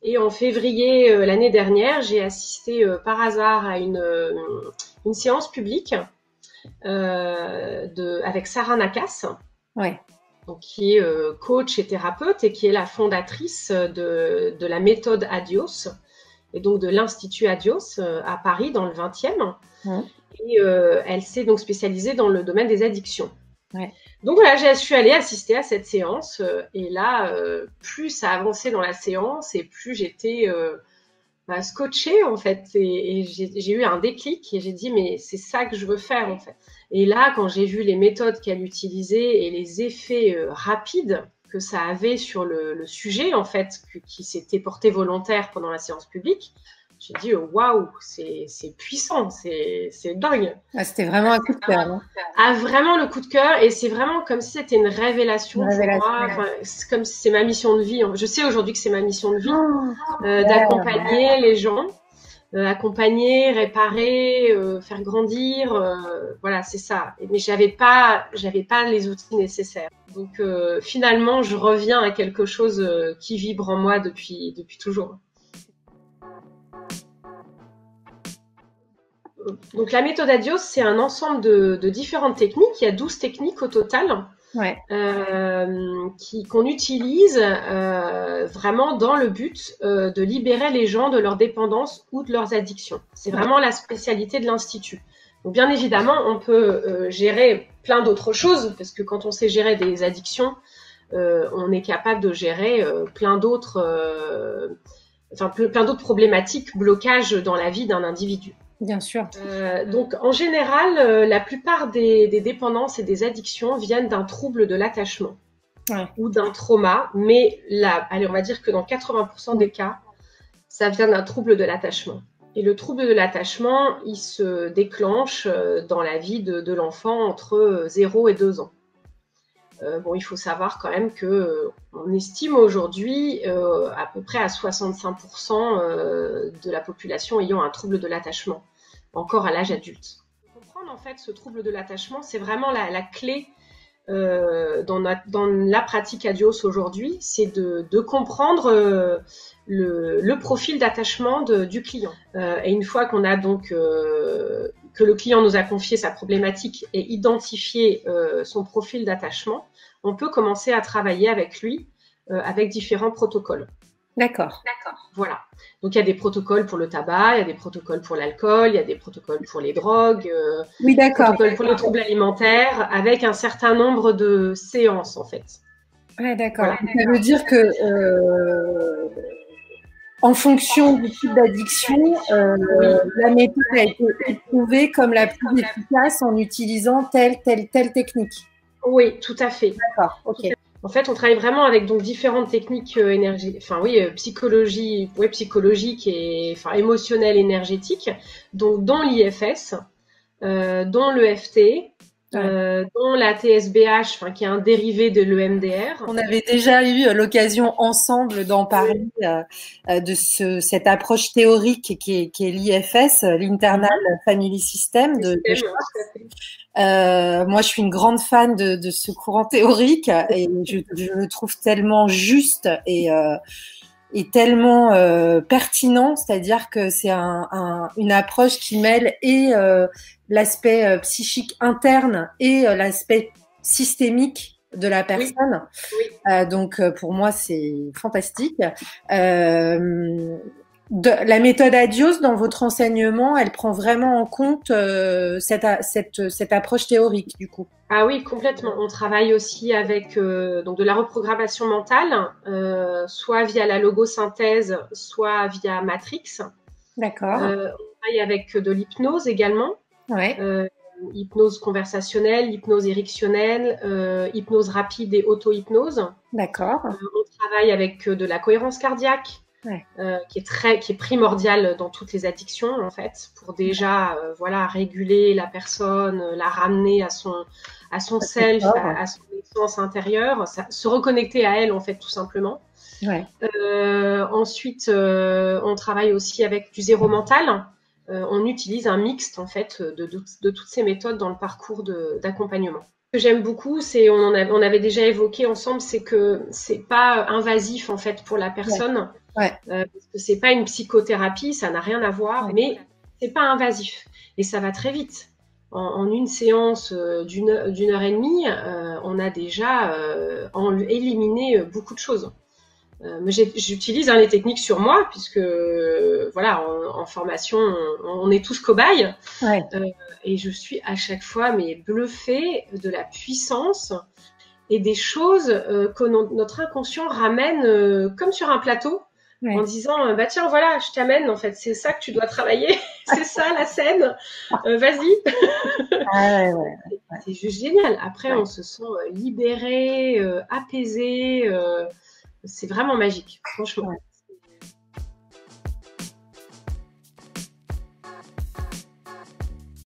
Et en février l'année dernière, j'ai assisté par hasard à une séance publique avec Sarah Nakas, Ouais. donc, qui est coach et thérapeute et qui est la fondatrice de la méthode Adios et donc de l'Institut Adios à Paris dans le 20e. Et elle s'est donc spécialisée dans le domaine des addictions. Ouais. Donc voilà, je suis allée assister à cette séance et là, plus ça avançait dans la séance et plus j'étais scotchée en fait. Et j'ai eu un déclic et j'ai dit mais c'est ça que je veux faire en fait. Et là, quand j'ai vu les méthodes qu'elle utilisait et les effets rapides que ça avait sur le sujet en fait, qui s'était porté volontaire pendant la séance publique, j'ai dit waouh, c'est puissant, c'est dingue. Ah, c'était vraiment un coup de cœur. Hein. Ah, vraiment le coup de cœur, et c'est vraiment comme si c'était une révélation pour moi. Enfin, c'est comme si c'est ma mission de vie. Je sais aujourd'hui que c'est ma mission de vie, d'accompagner les gens, accompagner, réparer, faire grandir. Voilà, c'est ça. Mais j'avais pas les outils nécessaires. Donc finalement, je reviens à quelque chose qui vibre en moi depuis toujours. Donc la méthode Adios, c'est un ensemble de différentes techniques. Il y a 12 techniques au total qu'on utilise vraiment dans le but de libérer les gens de leur dépendance ou de leurs addictions. C'est vraiment la spécialité de l'Institut. Donc bien évidemment, on peut gérer plein d'autres choses, parce que quand on sait gérer des addictions, on est capable de gérer plein d'autres problématiques, blocages dans la vie d'un individu. Bien sûr. Donc, en général, la plupart des dépendances et des addictions viennent d'un trouble de l'attachement ou d'un trauma, mais allez, on va dire que dans 80% des cas, ça vient d'un trouble de l'attachement. Et le trouble de l'attachement, il se déclenche dans la vie de l'enfant entre 0 et 2 ans. Il faut savoir quand même qu'on estime aujourd'hui à peu près à 65% de la population ayant un trouble de l'attachement, encore à l'âge adulte. Comprendre en fait ce trouble de l'attachement, c'est vraiment la clé dans la pratique Adios aujourd'hui, c'est de comprendre le profil d'attachement du client. Et une fois qu'on a donc que le client nous a confié sa problématique et identifié son profil d'attachement, on peut commencer à travailler avec lui avec différents protocoles. D'accord. Voilà. Donc, il y a des protocoles pour le tabac, il y a des protocoles pour l'alcool, il y a des protocoles pour les drogues, oui, d'accord. Protocoles pour les troubles alimentaires, avec un certain nombre de séances, en fait. Ouais, d'accord. Voilà. Ça veut dire que en fonction du type d'addiction, la méthode a été éprouvée comme la plus efficace en utilisant telle technique. Oui, tout à fait. D'accord, ok. En fait, on travaille vraiment avec donc différentes techniques psychologiques et émotionnelles, énergétiques, donc dont l'IFS, dont l'EFT, dont la TSBH, qui est un dérivé de l'EMDR. On avait déjà eu l'occasion ensemble d'en parler de cette approche théorique qui est l'IFS, l'Internal Family System de moi, je suis une grande fan de ce courant théorique et je le trouve tellement juste et tellement pertinent, c'est-à-dire que c'est une approche qui mêle et l'aspect psychique interne et l'aspect systémique de la personne. Oui. Donc, pour moi, c'est fantastique. La méthode Adios, dans votre enseignement, elle prend vraiment en compte cette approche théorique, du coup. Ah oui, complètement. On travaille aussi avec donc de la reprogrammation mentale, soit via la logosynthèse, soit via Matrix. D'accord. On travaille avec de l'hypnose également. Ouais. Hypnose conversationnelle, hypnose érectionnelle, hypnose rapide et auto-hypnose. D'accord. On travaille avec de la cohérence cardiaque. Ouais. Qui est primordiale dans toutes les addictions en fait, pour déjà réguler la personne, la ramener à son self, à son essence intérieure, se reconnecter à elle en fait tout simplement. Ouais. Ensuite, on travaille aussi avec du zéro mental. On utilise un mixte en fait de toutes ces méthodes dans le parcours d'accompagnement. que j'aime beaucoup, c'est on avait déjà évoqué ensemble, c'est que c'est pas invasif en fait pour la personne, parce que c'est pas une psychothérapie, ça n'a rien à voir, mais c'est pas invasif et ça va très vite. En une séance d'une heure et demie, on a déjà éliminé beaucoup de choses. J'utilise les techniques sur moi puisque voilà, en formation, on est tous cobayes. Et je suis à chaque fois bluffée de la puissance et des choses que notre inconscient ramène comme sur un plateau, en disant bah tiens voilà, je t'amène en fait, c'est ça que tu dois travailler, c'est ça la scène, vas-y. C'est juste génial. Après on se sent libéré, apaisé, c'est vraiment magique, franchement.